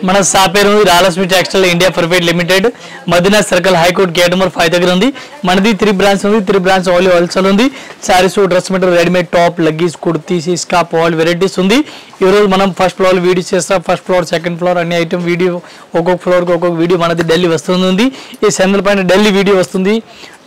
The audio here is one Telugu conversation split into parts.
మన షాప్ పేరు రాలక్ష్మి textile India private limited Madina circle high court gate number 5 దగ్గర ఉంది. మనది 3 బ్రాంచ్ ఉంది. 3 బ్రాంచ్ ఓన్లీ హోల్సేల్ ఉంది. Saris, dress material, readymade top, leggings, kurtis, scarf all varieties ఉంది. ఈ రోజు మనం ఫస్ట్ ఫ్లోర్ వీడియో చేస్తాం. ఫస్ట్ ఫ్లోర్, సెకండ్ ఫ్లోర్ అన్ని ఐటమ్ వీడియో ఒక్కొక్క ఫ్లోర్ కి ఒక్కొక్క వీడియో మనది ఢిల్లీ వస్తుంది. ఈ సందర్భ పైన ఢిల్లీ వీడియో వస్తుంది.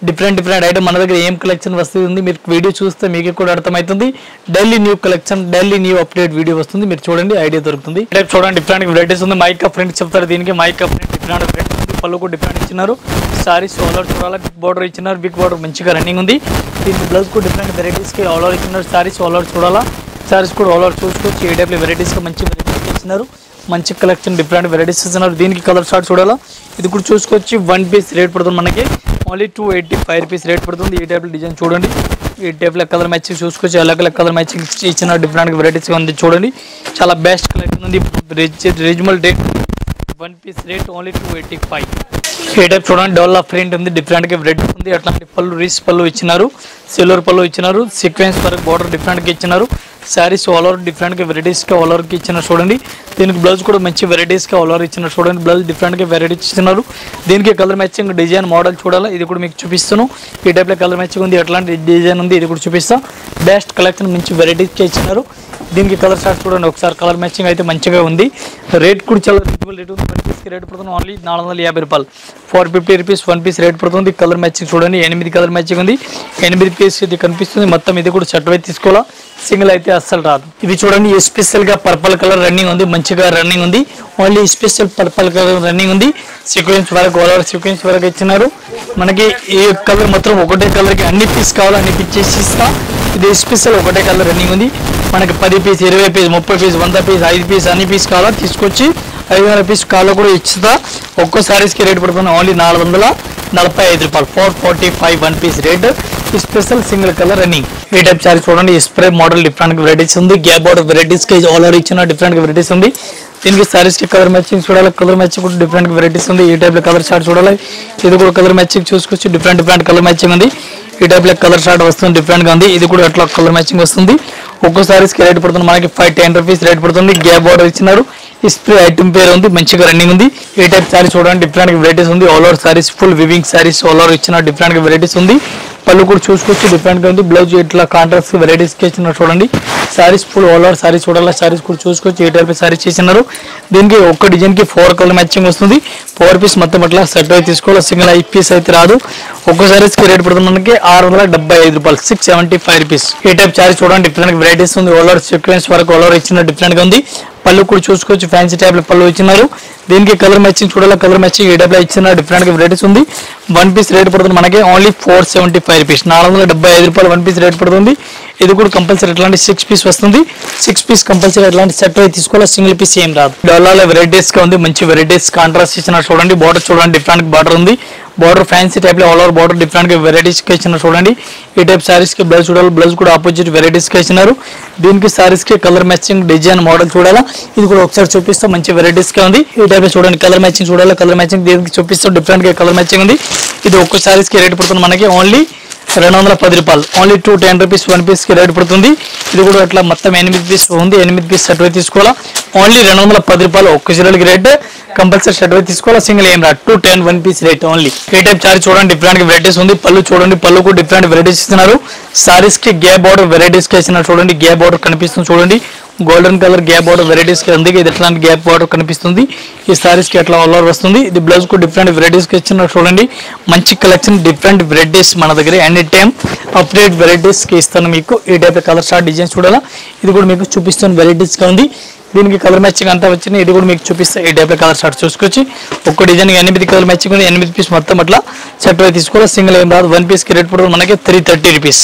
డిఫరెంట్ ఐటమ్ మన దగ్గర ఏం కలెక్షన్ వస్తుంది మీరు వీడియో చూస్తే మీకు కూడా అర్థమవుతుంది. Delhi new collection, Delhi new update video వస్తుంది. మీరు చూడండి, ఐడియా దొరుకుతుంది. చూడండి, డిఫరెంట్ వెరైటీస్ ఉంది. మైకా ప్రింట్ చెప్తారు దీనికి. మైకా ప్రింట్ డిఫరెంట్ వెరైటీస్ ఉంది. పళ్ళు కూడా డిఫరెంట్ ఇచ్చినారు. సారీస్ ఆల్ ఓవర్ చూడాలి. బిగ్ బార్డర్ ఇచ్చినారు. బిగ్ బార్డర్ మంచిగా రన్నింగ్ ఉంది. దీనికి బ్లౌజ్ కూడా డిఫరెంట్ వెరైటీస్కి ఆల్ ఓవర్ ఇచ్చినారు. సారీస్ ఆల్ ఓవర్ చూడాలా. సారీస్ కూడా ఆల్ ఓవర్ చూసుకోవచ్చు. ఏ టైప్లో వెరైటీస్గా మంచి వెరైటీస్ ఇచ్చినారు. మంచి కలెక్షన్ డిఫరెంట్ వెరైటీస్ ఇస్తున్నారు. దీనికి కలర్ షార్ట్ చూడాలా. ఇది కూడా చూసుకోవచ్చు. 1 పీస్ రేట్ పడుతుంది మనకి ఓన్లీ 285 రూపీస్ రేట్ పడుతుంది. ఈ టైప్లో డిజైన్ చూడండి. ఈ టైప్లో కలర్ మ్యాచింగ్ చూసుకోవచ్చు. ఎలా కలర్ మ్యాచింగ్ ఇచ్చిన డిఫరెంట్ వెరైటీస్ ఉంది చూడండి. చాలా బెస్ట్ కలెక్షన్ ఉంది. Reasonable rate 1 piece rate only 285. ఈ టైప్ చూడండి. డోలా ప్రింట్ ఉంది. డిఫరెంట్గా వెరైటీస్ ఉంది. అట్లాంటి పళ్ళు రీస్ పళ్ళు ఇచ్చినారు. సిల్వర్ పళ్ళు ఇచ్చినారు. సీక్వెన్స్ వరకు బార్డర్ డిఫరెంట్గా ఇచ్చినారు. శారీస్ ఆల్ ఓవర్ డిఫరెంట్గా వెరైటీస్గా ఆల్ ఓవర్కి ఇచ్చినారు చూడండి. దీనికి బ్లౌజ్ కూడా మంచి వెరైటీస్గా ఆల్ ఓవర్ ఇచ్చినారు చూడండి. బ్లౌజ్ డిఫరెంట్గా వెరైటీస్ ఇచ్చినారు. దీనికి కలర్ మ్యాచింగ్ డిజైన్ మోడల్ చూడాలి. ఇది కూడా మీకు చూపిస్తాను. ఈ టైప్లో కలర్ మ్యాచింగ్ ఉంది. ఎట్లాంటి డిజైన్ ఉంది ఇది కూడా చూపిస్తాం. బెస్ట్ కలెక్షన్ మంచి వెరైటీస్గా ఇచ్చినారు. దీనికి కలర్ షార్ట్ చూడండి ఒకసారి. కలర్ మ్యాచింగ్ అయితే మంచిగా ఉంది. రేట్ కూడా చాలా రీజనబుల్ రేట్ ఉంది. 1 పీస్కి రేట్ పడుతుంది ఓన్లీ 450 రూపాయలు. 450 రూపీస్ 1 పీస్ రేట్ పడుతుంది. కలర్ మ్యాచింగ్ చూడండి. 8 కలర్ మ్యాచింగ్ ఉంది. 8 పీస్ ఇది కనిపిస్తుంది. మొత్తం ఇది కూడా షర్ట్ వైపు తీసుకోవాలా. సింగిల్ అయితే అస్సలు రాదు. ఇది చూడండి. స్పెషల్ గా పర్పల్ కలర్ రన్నింగ్ ఉంది. మంచిగా రన్నింగ్ ఉంది. Only special purple colour running ఉంది. సీక్వెన్స్ వరకు ఓవర్ సీక్వెన్స్ వరకు ఇచ్చినారు. మనకి ఏ కలర్ మాత్రం ఒకటే కలర్ కి అన్ని పీస్ కావాలో అన్ని పీస్ చేసి ఇస్తా. ఇది స్పెషల్ ఒకటే కలర్ రన్నింగ్ ఉంది. మనకి 10 piece, 20 piece, 30 piece, 100 piece, 5 piece అన్ని పీస్ కావాలా తీసుకొచ్చి 500 పీస్ కావాలో కూడా ఇచ్చుతా. ఒక్కో సారీస్కి రేట్ పడుతుంది ఓన్లీ 445 రూపాయలు. 445 1 piece rate. Special single colour running. ఈ టైప్ సారీ చూడండి. స్ప్రే మోడల్ డిఫరెంట్ వెరైటీస్ ఉంది. గ్యాప్ బార్డర్ వెరైటీస్ కి ఆల్ ఓవర్ ఇచ్చిన డిఫరెంట్ వెరైటీస్ ఉంది. దీనికి సారీస్ కి కలర్ మ్యాచింగ్ చూడాలి. కలర్ మ్యాచింగ్ కూడా డిఫరెంట్ వెరైటీస్ ఉంది. ఈ టైప్ లో కలర్ షార్ట్ చూడాలి. ఇది కూడా కలర్ మ్యాచింగ్ చూసుకోవచ్చు. డిఫరెంట్ కలర్ మ్యాచింగ్ ఉంది. ఈ టైప్ లో కలర్ షార్ట్ వస్తుంది. డిఫరెంట్ గా ఉంది. ఇది కూడా అట్లా కలర్ మ్యాచింగ్ వస్తుంది. ఒక్కో సారీస్ కి రేట్ పడుతుంది మనకి 510 రూపీస్ రేట్ పడుతుంది. గ్యాప్ బార్డర్ ఇచ్చినారు. స్ప్రే ఐటమ్ పేరు ఉంది. మంచిగా రన్నింగ్ ఉంది. ఈ టైప్ సారీ చూడండి. డిఫరెంట్ వెరైటీస్ ఉంది. All over saris full weaving saris all over ఇచ్చిన డిఫరెంట్ వెరైటీస్ ఉంది. పళ్ళు కూడా చూసుకోవచ్చు. డిఫరెంట్ గా ఉంది. బ్లౌజ్ ఇట్లా కాంట్రాస్ట్ వెరైటీస్ కి ఇచ్చినారు చూడండి. Saris full all over saris చూడాలి. సారీస్ కూడా చూసుకోవచ్చు. ఈ టైప్ సారీస్ చేసినారు. దీనికి ఒక్క డిజైన్ కి 4 కలర్ మ్యాచింగ్ వస్తుంది. 4 పీస్ మొత్తం అట్లా సెట్ అయితే తీసుకోవాలి. సింగిల్ 5 పీస్ అయితే రాదు. ఒక్కో సారీస్ కి రేట్ పడుతుంది మనకి 675 రూపాయలు. 675 రూపీస్. ఈ టైప్ సారీ చూడండి. డిఫరెంట్ వెరైటీస్ ఉంది. ఆల్ ఓవర్ సీక్వెన్స్ వరకు ఆల్ ఓవర్ ఇచ్చిన డిఫరెంట్ గా ఉంది. పళ్ళు కూడా చూసుకోవచ్చు. ఫ్యాన్సీ టైప్ లో పళ్ళు ఇచ్చినారు. దీనికి కలర్ మ్యాచింగ్ చూడాలి. కలర్ మ్యాచింగ్ ఈ టైప్ లో ఇచ్చిన డిఫరెంట్ గా వెరైటీస్ ఉంది. 1 పీస్ రేట్ పడుతుంది మనకి ఓన్లీ 475 రూపీస్. 475 రూపాయలు 1 పీస్ రేట్ పడుతుంది. ఇది కూడా కంపల్సరీ ఎట్లాంటి 6 పీస్ వస్తుంది. 6 పీస్ కంపల్సరీ ఎట్లాంటి సెట్ అయితే తీసుకోవాలి. సింగిల్ పీస్ ఏం రాదు. డోలాలో వెరైటీస్ గా ఉంది. మంచి వెరైటీస్ కాంట్రాస్ట్ ఇచ్చిన చూడండి. బార్డర్ చూడండి. డిఫరెంట్ బార్డర్ ఉంది. బార్డర్ ఫ్యాన్సీ టైప్ లో ఆల్ ఓవర్ బార్డర్ డిఫరెంట్ గా వెరైటీస్ కి ఇచ్చిన చూడండి. ఈ టైప్ సారీస్ కి బ్లౌజ్ చూడాలి. బ్లౌజ్ కూడా ఆపోజిట్ వెరైటీస్ కి ఇచ్చినారు. దీనికి సారీస్ కి కలర్ మ్యాచింగ్ డిజైన్ మోడల్ చూడాలా. ఇది కూడా ఒకసారి చూపిస్తాం. మంచి వెరైటీస్ గా ఉంది. ఈ టైప్ చూడండి. కలర్ మ్యాచింగ్ చూడాలి. కలర్ మ్యాచింగ్ దీనికి చూపిస్తాం. డిఫరెంట్ గా కలర్ మ్యాచింగ్ ఉంది. ఇది ఒక్క సారీస్ కి రేట్ పడుతుంది మనకి ఓన్లీ 210 రూపాయలు. ఓన్లీ 210 రూపీస్ 1 పీస్ కి రేట్ పడుతుంది. ఇది కూడా అట్లా మొత్తం 8 పీస్ ఉంది. 8 పీస్ సెట్ అయితే తీసుకోవాలా. ఓన్లీ 210 రూపాయలు. ఒక్క చీరలకి రేట్ కంపల్సరీ షర్ట్ అయితే తీసుకోవాలా. సింగిల్ ఏం రాదు. 210 1 పీస్ రేట్ ఓన్లీ. ఈ టైప్ సారీ చూడండి. డిఫరెంట్ వెరైటీస్ ఉంది. పళ్ళు చూడండి. పళ్ళు కూడా డిఫరెంట్ వెరైటీస్ ఇస్తున్నారు. సారీస్ కి గ్యాప్ బార్డర్ వెరైటీస్ కి ఇస్తున్నారు చూడండి. గ్యాప్ బార్డర్ కనిపిస్తుంది చూడండి. Golden colour gap border varieties కి అందుకే ఇది ఎట్లాంటి గ్యాప్ బార్డర్ కనిపిస్తుంది. ఈ సారీస్ కి ఎట్లా ఆల్ ఓవర్ వస్తుంది. ఇది బ్లౌజ్ కూడా డిఫరెంట్ వెరైటీస్ కి ఇచ్చినారు చూడండి. మంచి కలెక్షన్ డిఫరెంట్ వెరైటీస్ మన దగ్గర ఎనీ టైం అప్డేట్ వెరైటీస్ కి ఇస్తాను మీకు. ఈ టైప్ కలర్ షార్ట్ డిజైన్ చూడాలా. ఇది కూడా మీకు చూపిస్తాను. వెరైటీస్ గా ఉంది. దీనికి కలర్ మ్యాచింగ్ అంతా వచ్చింది. ఇది కూడా మీకు చూపిస్తాయి. ఈ టైప్ కలర్ షార్ట్ చూసుకోవచ్చు. ఒక్క డిజైన్ 8 కలర్ మ్యాచింగ్ ఉంది. 8 పీస్ మొత్తం అట్లా సెట్ అయితే తీసుకోవాలి. సింగిల్ ఏం రాదు. 1 పీస్ కి రేట్ పడుతుంది మనకి 330 రూపీస్.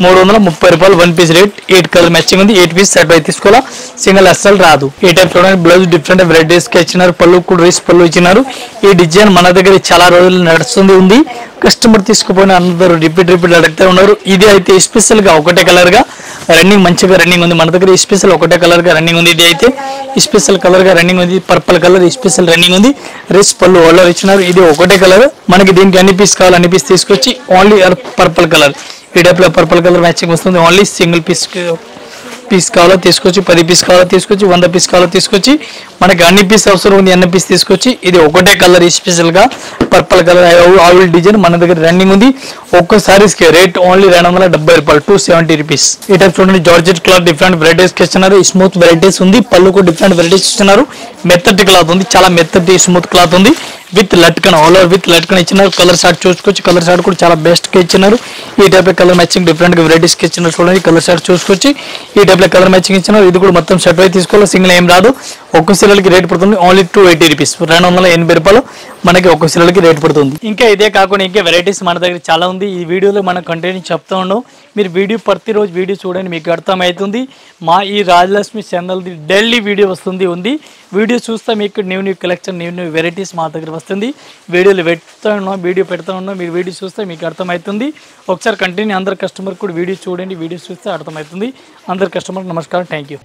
330 రూపాయలు 1 పీస్ రేట్. 8 కలర్ మ్యాచింగ్ ఉంది. 8 పీస్ సెట్ అయితే తీసుకోవాలా. సింగిల్ అస్సలు రాదు. ఈ టైప్ చూడండి. బ్లౌజ్ డిఫరెంట్ వెరైటీస్ కి ఇచ్చినారు. పళ్ళు కూడా రీస్ పళ్ళు ఇచ్చినారు. ఈ డిజైన్ మన దగ్గర చాలా రోజులు నడుస్తుంది ఉంది. కస్టమర్ తీసుకుపోయిన అందరూ రిపీట్ అడుగుతూ ఉన్నారు. ఇది అయితే స్పెషల్ గా ఒకటే కలర్ గా రన్నింగ్ మంచిగా రన్నింగ్ ఉంది. మన దగ్గర స్పెషల్ ఒకటే కలర్ గా రన్నింగ్ ఉంది. ఇది అయితే స్పెషల్ కలర్ గా రన్నింగ్ ఉంది. పర్పల్ కలర్ స్పెషల్ రన్నింగ్ ఉంది. రేస్ పళ్ళు వాళ్ళు ఇచ్చినారు. ఇది ఒకటే కలర్ మనకి. దీనికి అన్ని పీస్ కావాలి. అన్ని పీస్ తీసుకొచ్చి ఓన్లీ పర్పల్ కలర్. ఈ టైప్ లో పర్పల్ కలర్ మ్యాచింగ్ వస్తుంది. ఓన్లీ సింగిల్ పీస్ పీస్ కావాలో తీసుకొచ్చి, 10 పీస్ కావాలో తీసుకొచ్చి, 100 పీస్ కావాలో తీసుకొచ్చి, మనకి అన్ని పీస్ అవసరం ఉంది అన్ని పీస్ తీసుకొచ్చి, ఇది ఒకటే కలర్ స్పెషల్గా పర్పుల్ కలర్ ఆవిల్ డిజైన్ మన దగ్గర రన్నింగ్ ఉంది. ఒక్కో సారీస్కి రేట్ ఓన్లీ 270 రూపాయలు, 270 రూపీస్. ఈ టైప్ చూడండి జార్జెట్ క్లాత్ డిఫరెంట్ వెరైటీస్ ఇస్తున్నారు, స్మూత్ వెరైటీస్ ఉంది, పళ్ళుకు డిఫరెంట్ వెరైటీస్ ఇస్తున్నారు. మెత్తటి క్లాత్ ఉంది, చాలా మెత్తటి స్మూత్ క్లాత్ ఉంది with latkan, all over with latkan ఇచ్చినారు. కలర్ షార్ట్ చూసుకోవచ్చు, కలర్ షార్ట్ కూడా చాలా బెస్ట్గా ఇచ్చినారు. ఈ టైప్ కలర్ మ్యాచింగ్ డిఫరెంట్గా వెరైటీస్కి ఇచ్చినారు. చూడండి కలర్ షార్ట్ చూసుకొచ్చి ఈ టైప్లో కలర్ మ్యాచింగ్ ఇచ్చినారు. ఇది కూడా మొత్తం షర్ట్ అయితే తీసుకోవాలి, సింగిల్ ఏం రాదు. ఒక్క సీరియల్కి రేట్ పడుతుంది ఓన్లీ 280 రూపీస్, 280 రూపాయలు మనకి ఒక్క సీరియల్కి రేట్ పడుతుంది. ఇంకా ఇదే కాకుండా ఇంకా వెరైటీస్ మన దగ్గర చాలా ఉంది. ఈ వీడియోలో మనం కంటెంట్ చెప్తా ఉన్నాం, మీరు వీడియో ప్రతిరోజు వీడియో చూడండి, మీకు అర్థమవుతుంది. మా ఈ రాజలక్ష్మి ఛానల్ది డైలీ వీడియో వస్తుంది ఉంది. వీడియో చూస్తే మీకు న్యూ కలెక్షన్ న్యూ వెరైటీస్ మా దగ్గర వస్తుంది. వీడియోలు పెడతా ఉన్నాం, మీరు వీడియో చూస్తే మీకు అర్థమవుతుంది. ఒకసారి కంటిన్యూ అందరు కస్టమర్ కూడా వీడియో చూడండి, వీడియో చూస్తే అర్థమవుతుంది. అందరు కస్టమర్కి నమస్కారం, థ్యాంక్ యూ.